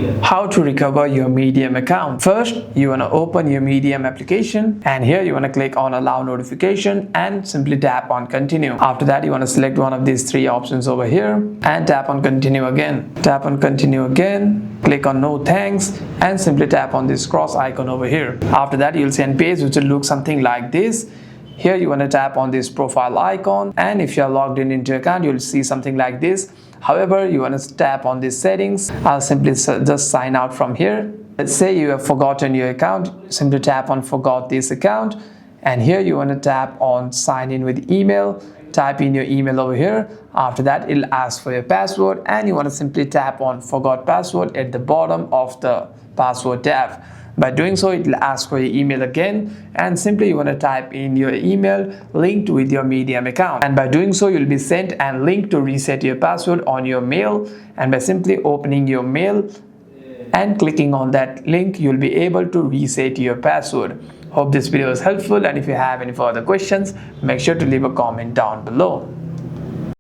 How to recover your Medium account. First, you want to open your Medium application, and here you want to click on allow notification and simply tap on continue. After that, you want to select one of these three options over here and tap on continue again. Tap on continue again, click on no thanks and simply tap on this cross icon over here. After that, you'll see a page which will look something like this. Here you want to tap on this profile icon, and if you are logged in into your account, you'll see something like this. However, you want to tap on these settings. I'll simply just sign out from here. Let's say you have forgotten your account, simply tap on forgot this account, and here you want to tap on sign in with email. Type in your email over here. After that, it'll ask for your password, and you want to simply tap on forgot password at the bottom of the password tab. By doing so, it will ask for your email again, and simply you want to type in your email linked with your Medium account. And by doing so, you'll be sent a link to reset your password on your mail, and by simply opening your mail and clicking on that link, you'll be able to reset your password. Hope this video was helpful, and if you have any further questions, make sure to leave a comment down below.